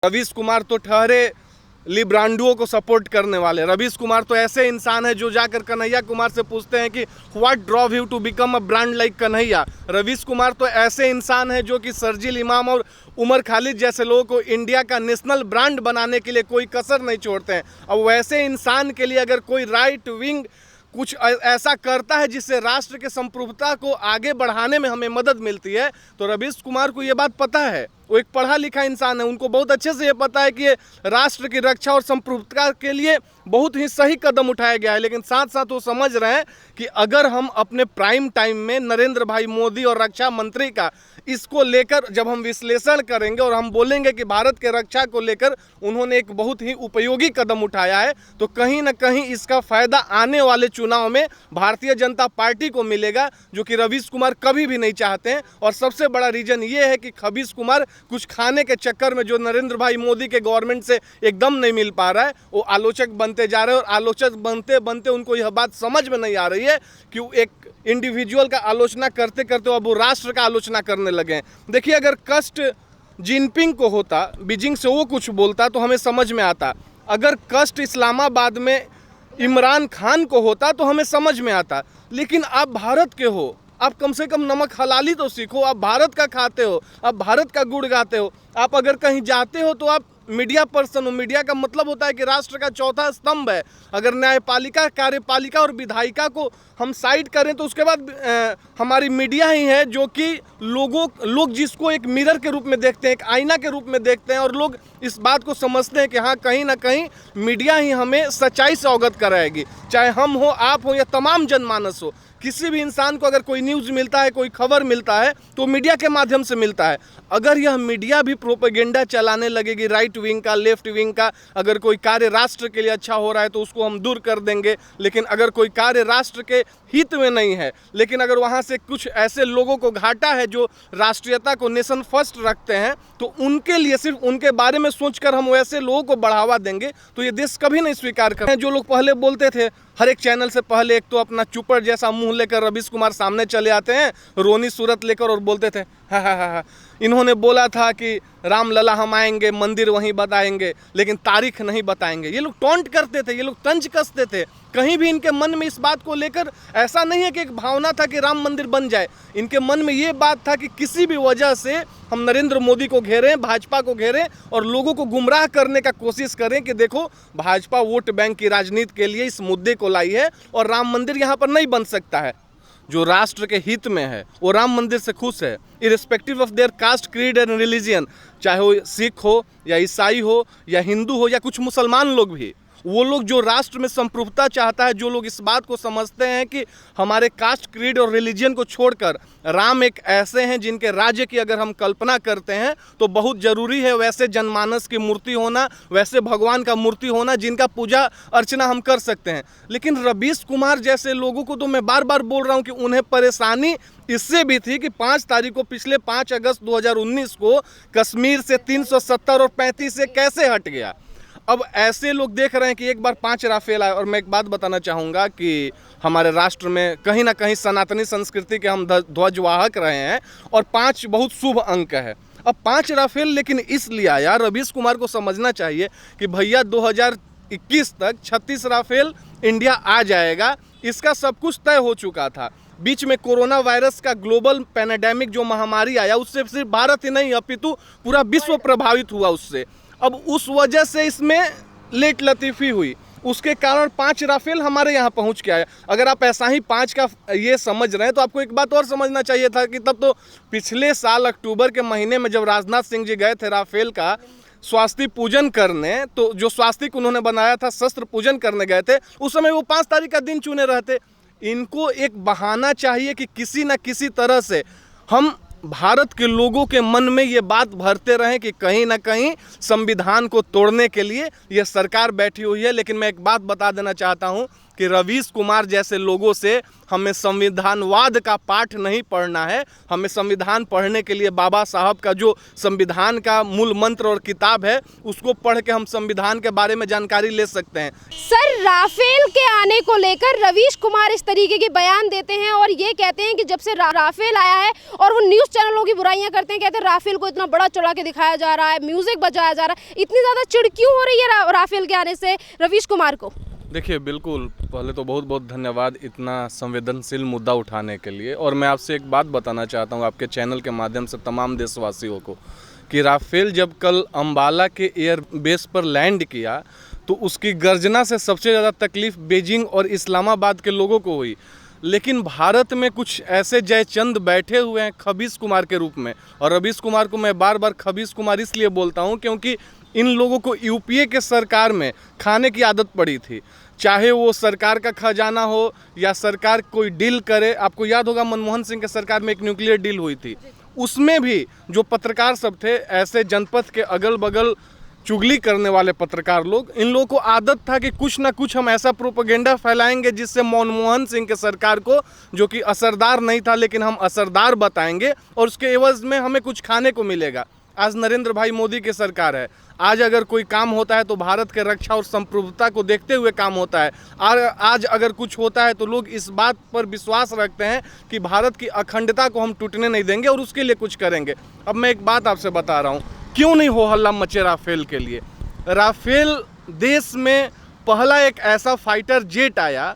रवीश कुमार तो ठहरे लिब्रांडुओं को सपोर्ट करने वाले। रवीश कुमार तो ऐसे इंसान है जो जाकर कन्हैया कुमार से पूछते हैं कि what drove you to become a brand like Kanhaiya. Ravish Kumar तो ऐसे इंसान है जो कि शर्जील इमाम और उमर खालिद जैसे लोगों को इंडिया का नेशनल ब्रांड बनाने के लिए कोई कसर नहीं छोड़ते हैं। अब वैसे इंसान के लिए अगर कोई राइट विंग कुछ ऐसा करता है जिससे राष्ट्र के संप्रभुता को आगे बढ़ाने में हमें मदद मिलती है, तो रवीश कुमार को ये बात पता है। वो एक पढ़ा लिखा इंसान है, उनको बहुत अच्छे से ये पता है कि ये राष्ट्र की रक्षा और संप्रभुता के लिए बहुत ही सही कदम उठाया गया है। लेकिन साथ साथ वो समझ रहे हैं कि अगर हम अपने प्राइम टाइम में नरेंद्र भाई मोदी और रक्षा मंत्री का इसको लेकर जब हम विश्लेषण करेंगे और हम बोलेंगे कि भारत के रक्षा को लेकर उन्होंने एक बहुत ही उपयोगी कदम उठाया है, तो कहीं ना कहीं इसका फायदा आने वाले चुनाव में भारतीय जनता पार्टी को मिलेगा, जो कि रवीश कुमार कभी भी नहीं चाहते हैं। और सबसे बड़ा रीजन ये है कि रवीश कुमार कुछ खाने के चक्कर में जो नरेंद्र भाई मोदी के गवर्नमेंट से एकदम नहीं मिल पा रहा है, वो आलोचक बनते जा रहे हैं। और आलोचक बनते बनते उनको यह बात समझ में नहीं आ रही है कि वो एक इंडिविजुअल का आलोचना करते करते अब वो राष्ट्र का आलोचना करने लगे हैं। देखिए, अगर कष्ट जिनपिंग को होता, बीजिंग से वो कुछ बोलता तो हमें समझ में आता। अगर कष्ट इस्लामाबाद में इमरान खान को होता तो हमें समझ में आता। लेकिन आप भारत के हो, आप कम से कम नमक हलाली तो सीखो। आप भारत का खाते हो, आप भारत का गुड़ गाते हो। आप अगर कहीं जाते हो तो आप मीडिया पर्सन हो। मीडिया का मतलब होता है कि राष्ट्र का चौथा स्तंभ है। अगर न्यायपालिका, कार्यपालिका और विधायिका को हम साइड करें तो उसके बाद हमारी मीडिया ही है, जो कि लोग जिसको एक मिरर के रूप में देखते हैं, एक आईना के रूप में देखते हैं। और लोग इस बात को समझते हैं कि हाँ, कहीं ना कहीं मीडिया ही हमें सच्चाई से अवगत कराएगी। चाहे हम हो, आप हो या तमाम जनमानस हो, किसी भी इंसान को अगर कोई न्यूज़ मिलता है, कोई खबर मिलता है, तो मीडिया के माध्यम से मिलता है। अगर यह मीडिया भी प्रोपेगेंडा चलाने लगेगी राइट विंग का, लेफ्ट विंग का, अगर कोई कार्य राष्ट्र के लिए अच्छा हो रहा है तो उसको हम दूर कर देंगे। लेकिन अगर कोई कार्य राष्ट्र के हित में नहीं है, लेकिन अगर वहाँ से कुछ ऐसे लोगों को घाटा है जो राष्ट्रीयता को नेशन फर्स्ट रखते हैं, तो उनके लिए सिर्फ उनके बारे में सोचकर हम वैसे लोगों को बढ़ावा देंगे तो ये देश कभी नहीं स्वीकार करें। जो लोग पहले बोलते थे, हर एक चैनल से पहले एक तो अपना चुपर जैसा मुंह लेकर रवीश कुमार सामने चले आते हैं, रोनी सूरत लेकर, और बोलते थे हा इन्होंने बोला था कि रामलला हम आएंगे, मंदिर वहीं बताएंगे, लेकिन तारीख नहीं बताएंगे। ये लोग टॉन्ट करते थे, ये लोग तंज कसते थे। कहीं भी इनके मन में इस बात को लेकर ऐसा नहीं है कि एक भावना था कि राम मंदिर बन जाए। इनके मन में ये बात था कि किसी भी वजह से हम नरेंद्र मोदी को घेरें, भाजपा को घेरें और लोगों को गुमराह करने का कोशिश करें कि देखो, भाजपा वोट बैंक की राजनीति के लिए इस मुद्दे को लाई है और राम मंदिर यहाँ पर नहीं बन सकता है। जो राष्ट्र के हित में है वो राम मंदिर से खुश है, irrespective of their caste, creed and religion. चाहे वो सिख हो या ईसाई हो या हिंदू हो या कुछ मुसलमान लोग भी, वो लोग जो राष्ट्र में संप्रभुता चाहता है, जो लोग इस बात को समझते हैं कि हमारे कास्ट, क्रीड और रिलीजन को छोड़कर राम एक ऐसे हैं जिनके राज्य की अगर हम कल्पना करते हैं तो बहुत ज़रूरी है वैसे जनमानस की मूर्ति होना, वैसे भगवान का मूर्ति होना जिनका पूजा अर्चना हम कर सकते हैं। लेकिन रवीश कुमार जैसे लोगों को तो मैं बार बार बोल रहा हूँ कि उन्हें परेशानी इससे भी थी कि 5 तारीख को, पिछले 5 अगस्त 2019 को कश्मीर से 370 और 35 से कैसे हट गया। अब ऐसे लोग देख रहे हैं कि एक बार 5 राफेल आए। और मैं एक बात बताना चाहूँगा कि हमारे राष्ट्र में कहीं ना कहीं सनातनी संस्कृति के हम ध्वजवाहक रहे हैं और 5 बहुत शुभ अंक है। अब 5 राफेल लेकिन इसलिए आया, रवीश कुमार को समझना चाहिए कि भैया 2021 तक 36 राफेल इंडिया आ जाएगा, इसका सब कुछ तय हो चुका था। बीच में कोरोना वायरस का ग्लोबल पैंडेमिक जो महामारी आया, उससे सिर्फ भारत ही नहीं अपितु पूरा विश्व प्रभावित हुआ उससे। अब उस वजह से इसमें लेट लतीफ़ी हुई, उसके कारण 5 राफेल हमारे यहाँ पहुँच के आया। अगर आप ऐसा ही 5 का ये समझ रहे हैं तो आपको एक बात और समझना चाहिए था कि तब तो पिछले साल अक्टूबर के महीने में जब राजनाथ सिंह जी गए थे राफेल का स्वास्ति पूजन करने, तो जो स्वास्तिक उन्होंने बनाया था, शस्त्र पूजन करने गए थे, उस समय वो 5 तारीख का दिन चुने रहते। इनको एक बहाना चाहिए कि किसी न किसी तरह से हम भारत के लोगों के मन में ये बात भरते रहें कि कहीं ना कहीं संविधान को तोड़ने के लिए ये सरकार बैठी हुई है। लेकिन मैं एक बात बता देना चाहता हूँ कि रवीश कुमार जैसे लोगों से हमें संविधानवाद का पाठ नहीं पढ़ना है। हमें संविधान पढ़ने के लिए बाबा साहब का जो संविधान का मूल मंत्र और किताब है उसको पढ़ के हम संविधान के बारे में जानकारी ले सकते हैं। सर, राफेल के आने को लेकर रवीश कुमार इस तरीके के बयान देते हैं और ये कहते हैं कि जब से राफेल आया है, और वो न्यूज़ चैनलों की बुराइयां करते हैं, कहते हैं राफेल को इतना बड़ा चढ़ा के दिखाया जा रहा है, म्यूजिक बजाया जा रहा है। इतनी ज़्यादा चिढ़ क्यों हो रही है राफेल के आने से रवीश कुमार को? देखिए, बिल्कुल, पहले तो बहुत बहुत धन्यवाद इतना संवेदनशील मुद्दा उठाने के लिए। और मैं आपसे एक बात बताना चाहता हूँ आपके चैनल के माध्यम से तमाम देशवासियों को कि राफेल जब कल अंबाला के एयर बेस पर लैंड किया तो उसकी गर्जना से सबसे ज़्यादा तकलीफ बीजिंग और इस्लामाबाद के लोगों को हुई। लेकिन भारत में कुछ ऐसे जयचंद बैठे हुए हैं खबीस कुमार के रूप में, और रवीश कुमार को मैं बार बार खबीस कुमार इसलिए बोलता हूं क्योंकि इन लोगों को यूपीए के सरकार में खाने की आदत पड़ी थी। चाहे वो सरकार का खजाना हो या सरकार कोई डील करे। आपको याद होगा मनमोहन सिंह के सरकार में एक न्यूक्लियर डील हुई थी, उसमें भी जो पत्रकार सब थे ऐसे जनपद के अगल बगल चुगली करने वाले पत्रकार लोग, इन लोगों को आदत था कि कुछ ना कुछ हम ऐसा प्रोपेगेंडा फैलाएंगे जिससे मनमोहन सिंह के सरकार को, जो कि असरदार नहीं था लेकिन हम असरदार बताएंगे और उसके एवज में हमें कुछ खाने को मिलेगा। आज नरेंद्र भाई मोदी की सरकार है। आज अगर कोई काम होता है तो भारत के रक्षा और संप्रभुता को देखते हुए काम होता है। आज अगर कुछ होता है तो लोग इस बात पर विश्वास रखते हैं कि भारत की अखंडता को हम टूटने नहीं देंगे और उसके लिए कुछ करेंगे। अब मैं एक बात आपसे बता रहा हूँ, क्यों नहीं हो हल्ला मचे राफेल के लिए। राफेल देश में पहला एक ऐसा फाइटर जेट आया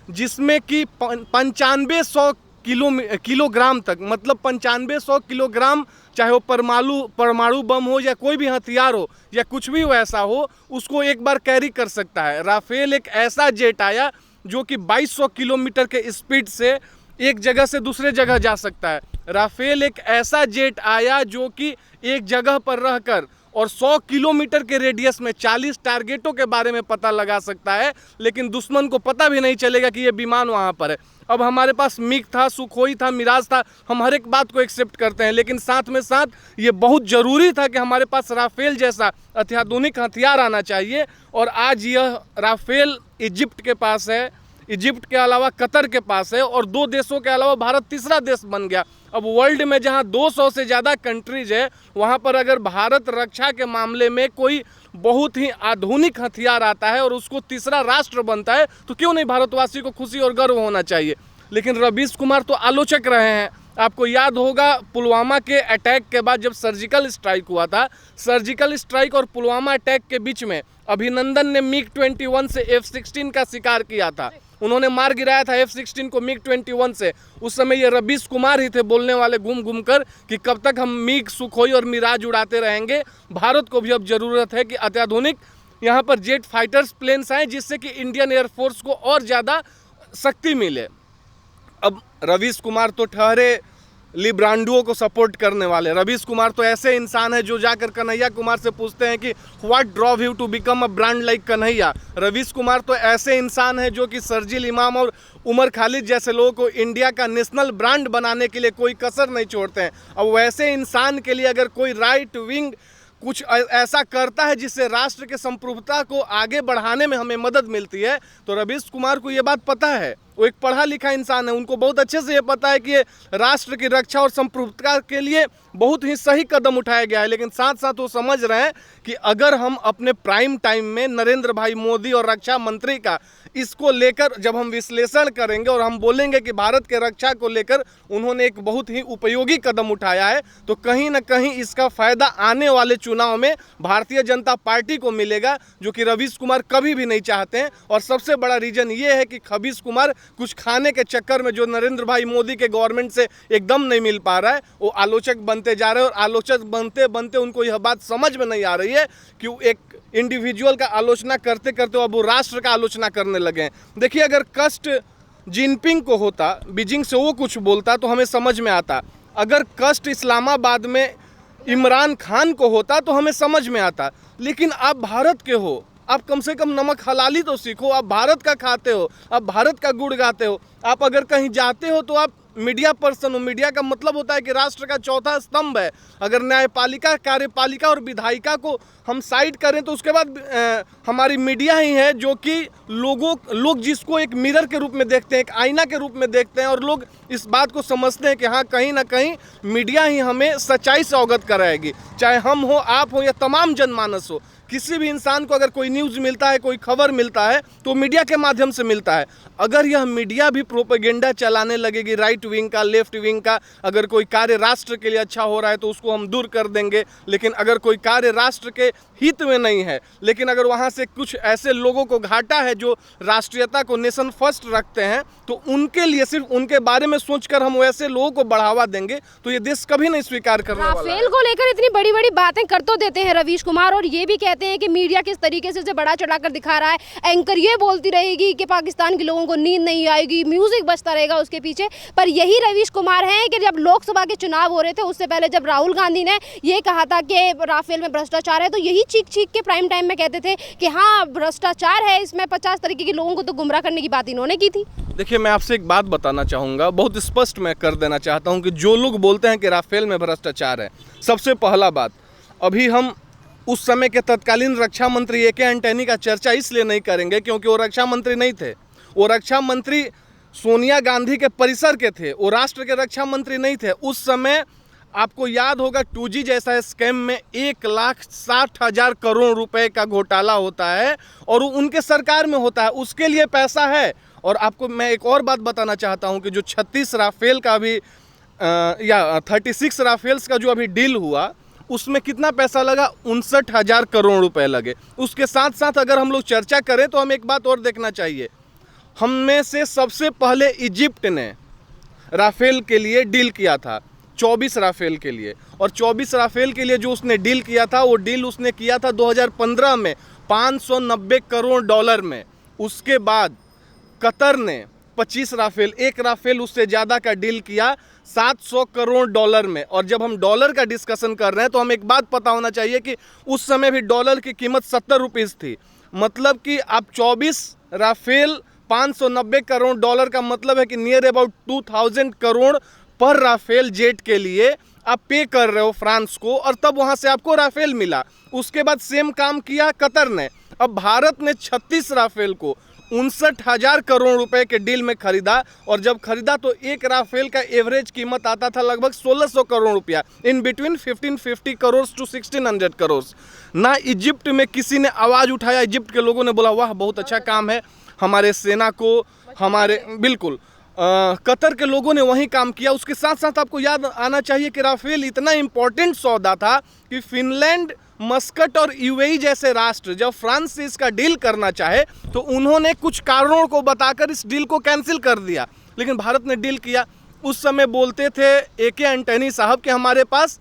जिसमें कि 9500 किलोग्राम तक, मतलब 9500 किलोग्राम, चाहे वो परमाणु बम हो या कोई भी हथियार हो या कुछ भी वैसा हो, उसको एक बार कैरी कर सकता है। राफेल एक ऐसा जेट आया जो कि 2200 किलोमीटर के स्पीड से एक जगह से दूसरे जगह जा सकता है। राफेल एक ऐसा जेट आया जो कि एक जगह पर रहकर और 100 किलोमीटर के रेडियस में 40 टारगेटों के बारे में पता लगा सकता है, लेकिन दुश्मन को पता भी नहीं चलेगा कि ये विमान वहाँ पर है। अब हमारे पास मिग था, सुखोई था, मिराज था, हम हर एक बात को एक्सेप्ट करते हैं, लेकिन साथ में साथ ये बहुत ज़रूरी था कि हमारे पास राफेल जैसा अत्याधुनिक हथियार आना चाहिए। और आज यह राफेल इजिप्ट के पास है, इजिप्ट के अलावा कतर के पास है, और 2 देशों के अलावा भारत तीसरा देश बन गया। अब वर्ल्ड में जहां 200 से ज़्यादा कंट्रीज है, वहां पर अगर भारत रक्षा के मामले में कोई बहुत ही आधुनिक हथियार आता है और उसको तीसरा राष्ट्र बनता है, तो क्यों नहीं भारतवासी को खुशी और गर्व होना चाहिए। लेकिन रवीश कुमार तो आलोचक रहे हैं। आपको याद होगा पुलवामा के अटैक के बाद जब सर्जिकल स्ट्राइक हुआ था, सर्जिकल स्ट्राइक और पुलवामा अटैक के बीच में अभिनंदन ने मिग-21 से F-16 का शिकार किया था। उन्होंने मार गिराया था F-16 को मिग-21 से। उस समय ये रवीश कुमार ही थे बोलने वाले घूम घूम कर कि कब तक हम मिग, सुखोई और मिराज उड़ाते रहेंगे। भारत को भी अब ज़रूरत है कि अत्याधुनिक यहाँ पर जेट फाइटर्स प्लेन्स आए जिससे कि इंडियन एयरफोर्स को और ज़्यादा शक्ति मिले। अब रवीश कुमार तो ठहरे लिब्रांडुओं को सपोर्ट करने वाले। रवीश कुमार तो ऐसे इंसान है जो जाकर कन्हैया कुमार से पूछते हैं कि what drove you to become a brand like Kanhaiya. Ravish Kumar तो ऐसे इंसान है जो कि सरजील इमाम और उमर खालिद जैसे लोगों को इंडिया का नेशनल ब्रांड बनाने के लिए कोई कसर नहीं छोड़ते हैं। अब वैसे इंसान के लिए अगर कोई राइट विंग कुछ ऐसा करता है जिससे राष्ट्र के संप्रभुता को आगे बढ़ाने में हमें मदद मिलती है, तो रवीश कुमार को ये बात पता है। वो एक पढ़ा लिखा इंसान है, उनको बहुत अच्छे से ये पता है कि ये राष्ट्र की रक्षा और संप्रभुता के लिए बहुत ही सही कदम उठाया गया है। लेकिन साथ साथ वो समझ रहे हैं कि अगर हम अपने प्राइम टाइम में नरेंद्र भाई मोदी और रक्षा मंत्री का इसको लेकर जब हम विश्लेषण करेंगे और हम बोलेंगे कि भारत के रक्षा को लेकर उन्होंने एक बहुत ही उपयोगी कदम उठाया है, तो कहीं ना कहीं इसका फायदा आने वाले चुनाव में भारतीय जनता पार्टी को मिलेगा, जो कि रवीश कुमार कभी भी नहीं चाहते हैं। और सबसे बड़ा रीजन ये है कि खबीस कुमार कुछ खाने के चक्कर में जो नरेंद्र भाई मोदी के गवर्नमेंट से एकदम नहीं मिल पा रहा है, वो आलोचक बनते जा रहे हैं। और आलोचक बनते बनते उनको यह बात समझ में नहीं आ रही है कि वो एक इंडिविजुअल का आलोचना करते करते अब वो राष्ट्र का आलोचना करने लगे हैं। देखिए, अगर कष्ट जिनपिंग को होता, बीजिंग से वो कुछ बोलता तो हमें समझ में आता। अगर कष्ट इस्लामाबाद में इमरान खान को होता तो हमें समझ में आता। लेकिन आप भारत के हो, आप कम से कम नमक हलाली तो सीखो। आप भारत का खाते हो, आप भारत का गुड़ गाते हो। आप अगर कहीं जाते हो तो आप मीडिया पर्सन हूँ। मीडिया का मतलब होता है कि राष्ट्र का चौथा स्तंभ है। अगर न्यायपालिका, कार्यपालिका और विधायिका को हम साइड करें तो उसके बाद हमारी मीडिया ही है जो कि लोग जिसको एक मिरर के रूप में देखते हैं, एक आईना के रूप में देखते हैं, और लोग इस बात को समझते हैं कि हाँ, कहीं ना कहीं मीडिया ही हमें सच्चाई से अवगत कराएगी। चाहे हम हो, आप हो या तमाम जनमानस हो, किसी भी इंसान को अगर कोई न्यूज़ मिलता है, कोई खबर मिलता है तो मीडिया के माध्यम से मिलता है। अगर यह मीडिया भी प्रोपेगेंडा चलाने लगेगी, राइट विंग का, लेफ्ट विंग का, अगर कोई कार्य राष्ट्र के लिए अच्छा हो रहा है तो उसको हम दूर कर देंगे, लेकिन अगर कोई कार्य राष्ट्र के हित में नहीं है, लेकिन अगर वहाँ से कुछ ऐसे लोगों को घाटा है जो राष्ट्रीयता को, नेशन फर्स्ट रखते हैं, तो उनके लिए सिर्फ उनके बारे में सोचकर हम वैसे लोगों को बढ़ावा देंगे तो ये देश कभी नहीं स्वीकार करने वाला है। राफेल को लेकर इतनी बड़ी बड़ी बातें कर तो देते हैं रवीश कुमार, और ये भी कहते हैं कि मीडिया किस तरीके से बड़ा चढ़ाकर दिखा रहा है। एंकर ये बोलती रहेगी कि पाकिस्तान के लोगों को नींद नहीं आएगी, म्यूजिक बजता रहेगा उसके पीछे। पर यही रवीश कुमार हैं कि जब लोकसभा के चुनाव हो रहे थे, उससे पहले जब राहुल गांधी ने ये कहा था कि राफेल में भ्रष्टाचार है, तो यही चीख चीख के प्राइम टाइम में कहते थे कि हाँ भ्रष्टाचार है इसमें, 50 तरीके के लोगों को तो गुमराह करने की बात इन्होंने की थी। देखिए, मैं आपसे एक बात बताना चाहूँगा, बहुत स्पष्ट मैं कर देना चाहता हूँ कि जो लोग बोलते हैं कि राफेल में भ्रष्टाचार है, सबसे पहला बात, अभी हम उस समय के तत्कालीन रक्षा मंत्री ए के एंटनी का चर्चा इसलिए नहीं करेंगे क्योंकि वो रक्षा मंत्री नहीं थे। वो रक्षा मंत्री सोनिया गांधी के परिसर के थे, वो राष्ट्र के रक्षा मंत्री नहीं थे। उस समय आपको याद होगा 2G जैसा स्कैम में 1,60,000 करोड़ रुपए का घोटाला होता है और वो उनके सरकार में होता है, उसके लिए पैसा है। और आपको मैं एक और बात बताना चाहता हूं कि जो 36 राफेल का अभी या 36 राफेल्स का जो अभी डील हुआ, उसमें कितना पैसा लगा? 59,000 करोड़ रुपए लगे। उसके साथ साथ अगर हम लोग चर्चा करें तो हम एक बात और देखना चाहिए, हम में से सबसे पहले इजिप्ट ने राफेल के लिए डील किया था, 24 राफेल के लिए, और 24 राफेल के लिए जो उसने डील किया था, वो डील उसने किया था 2015 में 590 करोड़ डॉलर में। उसके बाद कतर ने 25 राफेल, एक राफेल उससे ज़्यादा का डील किया 700 करोड़ डॉलर में। और जब हम डॉलर का डिस्कशन कर रहे हैं तो हमें एक बात पता होना चाहिए कि उस समय भी डॉलर की कीमत 70 रुपीज़ थी। मतलब कि आप 24 राफेल 590 करोड़ डॉलर का मतलब है कि नियर अबाउट 2000 करोड़ पर राफेल जेट के लिए आप पे कर रहे हो फ्रांस को, और तब वहाँ से आपको राफेल मिला। उसके बाद सेम काम किया कतर ने। अब भारत ने 36 राफेल को 59,000 करोड़ रुपए के डील में खरीदा, और जब खरीदा तो एक राफेल का एवरेज कीमत आता था लगभग 1600 करोड़ रुपया, in between 1550 crore to 1600 crore. ना इजिप्ट में किसी ने आवाज़ उठाया, इजिप्ट के लोगों ने बोला वाह बहुत अच्छा काम है, हमारे सेना को, हमारे बिल्कुल कतर के लोगों ने वही काम किया। उसके साथ साथ आपको याद आना चाहिए कि राफेल इतना इंपॉर्टेंट सौदा था कि फिनलैंड, मस्कट और यूएई जैसे राष्ट्र जब फ्रांस से इसका डील करना चाहे तो उन्होंने कुछ कारणों को बताकर इस डील को कैंसिल कर दिया, लेकिन भारत ने डील किया। उस समय बोलते थे ए के एंटनी साहब कि हमारे पास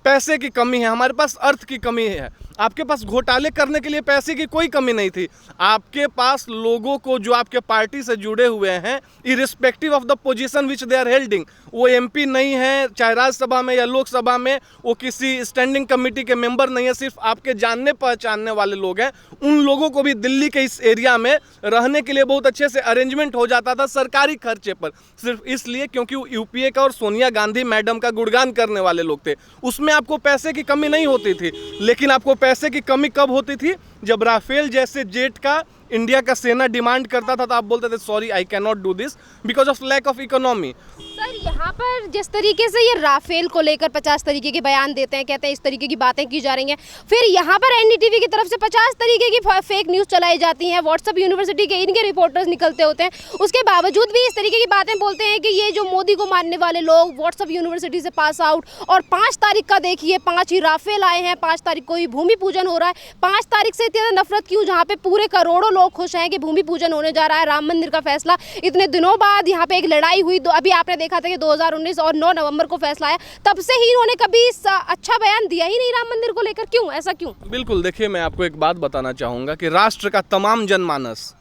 पैसे की कमी है, हमारे पास अर्थ की कमी है। आपके पास घोटाले करने के लिए पैसे की कोई कमी नहीं थी, आपके पास लोगों को जो आपके पार्टी से जुड़े हुए हैं, irrespective of the position which they are holding, वो एमपी नहीं है चाहे राज्यसभा में या लोकसभा में, वो किसी स्टैंडिंग कमेटी के मेंबर नहीं है, सिर्फ आपके जानने पहचानने वाले लोग हैं। उन लोगों को भी दिल्ली के इस एरिया में रहने के लिए बहुत अच्छे से अरेंजमेंट हो जाता था सरकारी खर्चे पर, सिर्फ इसलिए क्योंकि वो यूपीए का और सोनिया गांधी मैडम का गुणगान करने वाले लोग थे। उसमें आपको पैसे की कमी नहीं होती थी। लेकिन आपको पैसे की कमी कब होती थी? जब राफेल जैसे जेट का इंडिया का सेना डिमांड करता था तो आप बोलते थे sorry I can not do this because of lack of economy. Sir, यहाँ पर जिस तरीके से ये राफेल को लेकर 50 तरीके के बयान देते हैं, कहते हैं इस तरीके की बातें की जा रही हैं, फिर यहाँ पर एनडीटीवी की तरफ से 50 तरीके की फेक न्यूज़ चलाई जाती हैं, व्हाट्सएप यूनिवर्सिटी के इनके रिपोर्टर्स निकलते होते हैं, उसके बावजूद भी इस तरीके की बातें बोलते हैं कि ये जो मोदी को मानने वाले लोग व्हाट्सएप यूनिवर्सिटी से पास आउट, और 5 तारीख का देखिए 5 ही राफेल आए हैं, 5 तारीख को ही भूमि पूजन हो रहा है। 5 तारीख से इतनी नफरत क्यों, जहाँ पे पूरे करोड़ों लोग खुश हैं कि भूमि पूजन होने जा रहा है, राम मंदिर का फैसला। इतने दिनों बाद यहाँ पे एक लड़ाई हुई, अभी आपने देखा था कि 2019 और 9 नवंबर को फैसला आया, तब से ही इन्होंने कभी अच्छा बयान दिया ही नहीं राम मंदिर को लेकर। क्यों, ऐसा क्यों? बिल्कुल, देखिए मैं आपको एक बात बताना चाहूँगा कि राष्ट्र का तमाम जनमानस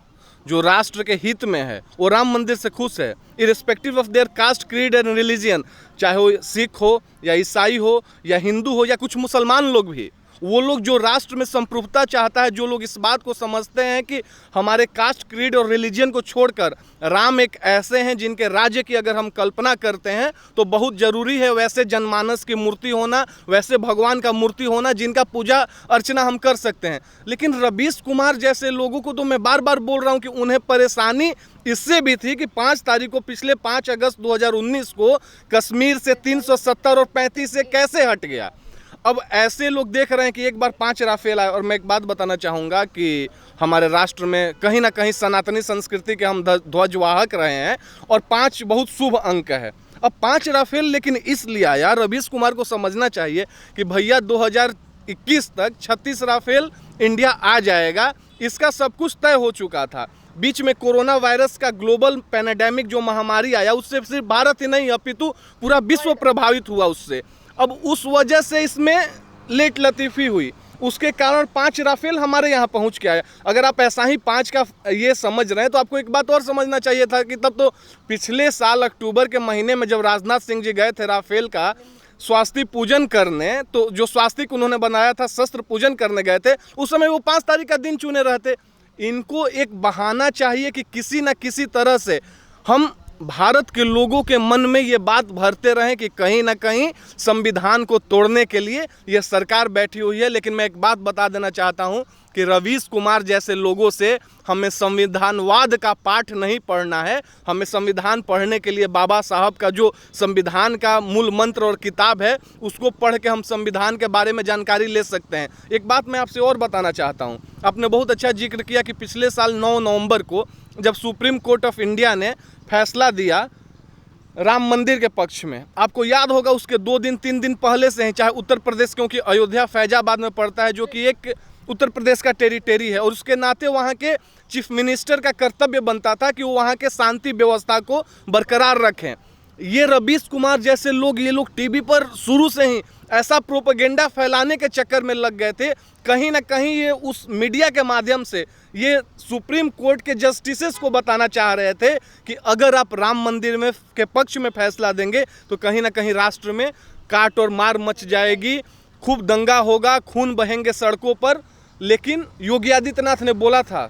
जो राष्ट्र के हित में है वो राम मंदिर से खुश है, irrespective of their caste, creed and religion, चाहे वो सिख हो या ईसाई हो या हिंदू हो या कुछ मुसलमान लोग भी। वो लोग जो राष्ट्र में संप्रभुता चाहता है, जो लोग इस बात को समझते हैं कि हमारे कास्ट, क्रीड और रिलीजन को छोड़कर राम एक ऐसे हैं जिनके राज्य की अगर हम कल्पना करते हैं तो बहुत ज़रूरी है वैसे जनमानस की मूर्ति होना, वैसे भगवान का मूर्ति होना जिनका पूजा अर्चना हम कर सकते हैं। लेकिन रवीश कुमार जैसे लोगों को तो मैं बार बार बोल रहा हूँ कि उन्हें परेशानी इससे भी थी कि 5 तारीख को, पिछले 5 अगस्त 2019 को कश्मीर से 370 और 35 से कैसे हट गया। अब ऐसे लोग देख रहे हैं कि एक बार 5 राफेल आए। और मैं एक बात बताना चाहूँगा कि हमारे राष्ट्र में कहीं ना कहीं सनातनी संस्कृति के हम ध्वजवाहक रहे हैं और 5 बहुत शुभ अंक है। अब 5 राफेल लेकिन इसलिए आया, रवीश कुमार को समझना चाहिए कि भैया 2021 तक 36 राफेल इंडिया आ जाएगा, इसका सब कुछ तय हो चुका था। बीच में कोरोना वायरस का ग्लोबल पैंडेमिक जो महामारी आया, उससे सिर्फ भारत ही नहीं अपितु पूरा विश्व प्रभावित हुआ उससे। अब उस वजह से इसमें लेट लतीफ़ी हुई, उसके कारण 5 राफेल हमारे यहाँ पहुँच के आया। अगर आप ऐसा ही 5 का ये समझ रहे हैं तो आपको एक बात और समझना चाहिए था कि तब तो पिछले साल अक्टूबर के महीने में जब राजनाथ सिंह जी गए थे राफेल का स्वास्तिक पूजन करने, तो जो स्वास्तिक उन्होंने बनाया था शस्त्र पूजन करने गए थे, उस समय वो 5 तारीख का दिन चुने रहते। इनको एक बहाना चाहिए कि किसी न किसी तरह से हम भारत के लोगों के मन में ये बात भरते रहें कि कहीं ना कहीं संविधान को तोड़ने के लिए ये सरकार बैठी हुई है। लेकिन मैं एक बात बता देना चाहता हूं कि रवीश कुमार जैसे लोगों से हमें संविधानवाद का पाठ नहीं पढ़ना है। हमें संविधान पढ़ने के लिए बाबा साहब का जो संविधान का मूल मंत्र और किताब है उसको पढ़ के हम संविधान के बारे में जानकारी ले सकते हैं। एक बात मैं आपसे और बताना चाहता हूं, आपने बहुत अच्छा जिक्र किया कि पिछले साल 9 नवंबर को जब सुप्रीम कोर्ट ऑफ इंडिया ने फैसला दिया राम मंदिर के पक्ष में, आपको याद होगा उसके 2 दिन 3 दिन पहले से ही, चाहे उत्तर प्रदेश, क्योंकि अयोध्या फैजाबाद में पड़ता है जो कि एक उत्तर प्रदेश का टेरिटरी है, और उसके नाते वहाँ के चीफ मिनिस्टर का कर्तव्य बनता था कि वो वहाँ के शांति व्यवस्था को बरकरार रखें। ये रवीश कुमार जैसे लोग, ये लोग टीवी पर शुरू से ही ऐसा प्रोपेगेंडा फैलाने के चक्कर में लग गए थे। कहीं ना कहीं ये उस मीडिया के माध्यम से ये सुप्रीम कोर्ट के जस्टिसेस को बताना चाह रहे थे कि अगर आप राम मंदिर में के पक्ष में फैसला देंगे तो कहीं ना कहीं राष्ट्र में काट और मार मच जाएगी, खूब दंगा होगा, खून बहेंगे सड़कों पर। लेकिन योगी आदित्यनाथ ने बोला था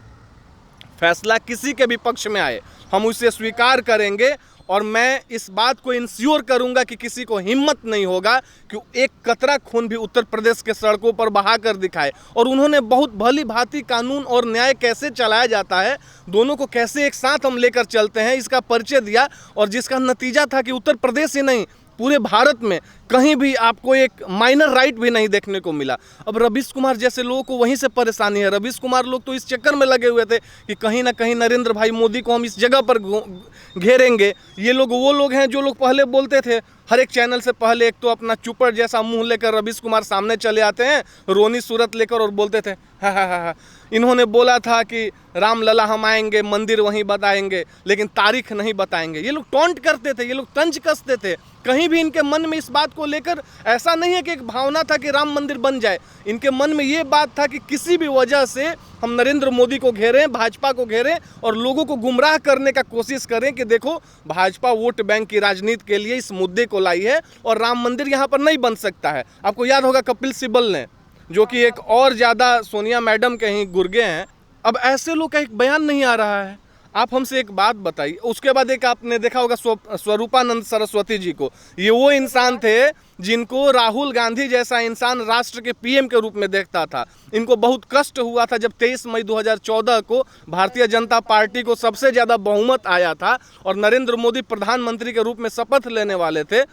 फैसला किसी के भी पक्ष में आए हम उसे स्वीकार करेंगे, और मैं इस बात को इंश्योर करूंगा कि किसी को हिम्मत नहीं होगा कि एक कतरा खून भी उत्तर प्रदेश के सड़कों पर बहा कर दिखाए। और उन्होंने बहुत भली भांति कानून और न्याय कैसे चलाया जाता है, दोनों को कैसे एक साथ हम लेकर चलते हैं, इसका परिचय दिया। और जिसका नतीजा था कि उत्तर प्रदेश ही नहीं पूरे भारत में कहीं भी आपको एक माइनर राइट भी नहीं देखने को मिला। अब रवीश कुमार जैसे लोगों को वहीं से परेशानी है। रवीश कुमार लोग तो इस चक्कर में लगे हुए थे कि कहीं ना कहीं नरेंद्र भाई मोदी को हम इस जगह पर घेरेंगे। ये लोग वो लोग हैं जो लोग पहले बोलते थे हर एक चैनल से पहले, एक तो अपना चुपर जैसा मुंह लेकर रवीश कुमार सामने चले आते हैं रोनी सूरत लेकर और बोलते थे हा। इन्होंने बोला था कि रामलला हम आएंगे, मंदिर वहीं बताएंगे, लेकिन तारीख नहीं बताएंगे। ये लोग टॉन्ट करते थे, ये लोग तंज कसते थे। कहीं भी इनके मन में इस बात को लेकर ऐसा नहीं है कि एक भावना था कि राम मंदिर बन जाए। इनके मन में ये बात था कि किसी भी वजह से हम नरेंद्र मोदी को घेरें, भाजपा को घेरें और लोगों को गुमराह करने का कोशिश करें कि देखो भाजपा वोट बैंक की राजनीति के लिए इस मुद्दे को लाई है और राम मंदिर यहाँ पर नहीं बन सकता है। आपको याद होगा कपिल सिब्बल ने, जो कि एक और ज़्यादा सोनिया मैडम के ही गुर्गे हैं, अब ऐसे लोग का एक बयान नहीं आ रहा है। आप हमसे एक बात बताइए। उसके बाद एक आपने देखा होगा स्वरूपानंद सरस्वती जी को, ये वो इंसान थे जिनको राहुल गांधी जैसा इंसान राष्ट्र के पीएम के रूप में देखता था। इनको बहुत कष्ट हुआ था जब 23 मई 2014 को भारतीय जनता पार्टी को सबसे ज़्यादा बहुमत आया था और नरेंद्र मोदी प्रधानमंत्री के रूप में शपथ लेने वाले थे।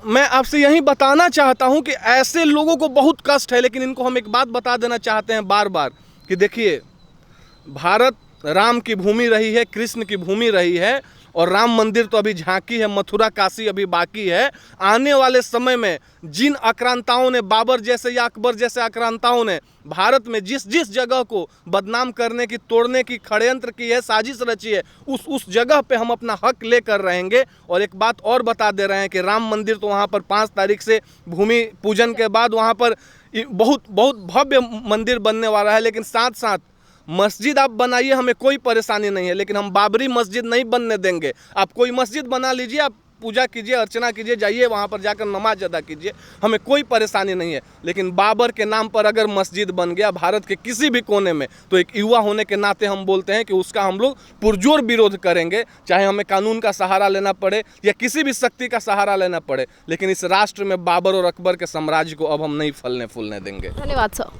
मैं आपसे यही बताना चाहता हूं कि ऐसे लोगों को बहुत कष्ट है, लेकिन इनको हम एक बात बता देना चाहते हैं बार बार कि देखिए, भारत राम की भूमि रही है, कृष्ण की भूमि रही है, और राम मंदिर तो अभी झांकी है, मथुरा काशी अभी बाकी है। आने वाले समय में जिन आक्रांताओं ने, बाबर जैसे या अकबर जैसे आक्रांताओं ने भारत में जिस जिस जगह को बदनाम करने की, तोड़ने की षड्यंत्र की है, साजिश रची है, उस जगह पे हम अपना हक लेकर रहेंगे। और एक बात और बता दे रहे हैं कि राम मंदिर तो वहाँ पर 5 तारीख से भूमि पूजन के बाद वहाँ पर बहुत बहुत भव्य मंदिर बनने वाला है। लेकिन साथ साथ मस्जिद आप बनाइए, हमें कोई परेशानी नहीं है, लेकिन हम बाबरी मस्जिद नहीं बनने देंगे। आप कोई मस्जिद बना लीजिए, आप पूजा कीजिए, अर्चना कीजिए, जाइए वहाँ पर जाकर नमाज अदा कीजिए, हमें कोई परेशानी नहीं है। लेकिन बाबर के नाम पर अगर मस्जिद बन गया भारत के किसी भी कोने में, तो एक युवा होने के नाते हम बोलते हैं कि उसका हम लोग पुरजोर विरोध करेंगे, चाहे हमें कानून का सहारा लेना पड़े या किसी भी शक्ति का सहारा लेना पड़े। लेकिन इस राष्ट्र में बाबर और अकबर के साम्राज्य को अब हम नहीं फलने फूलने देंगे। धन्यवाद सर।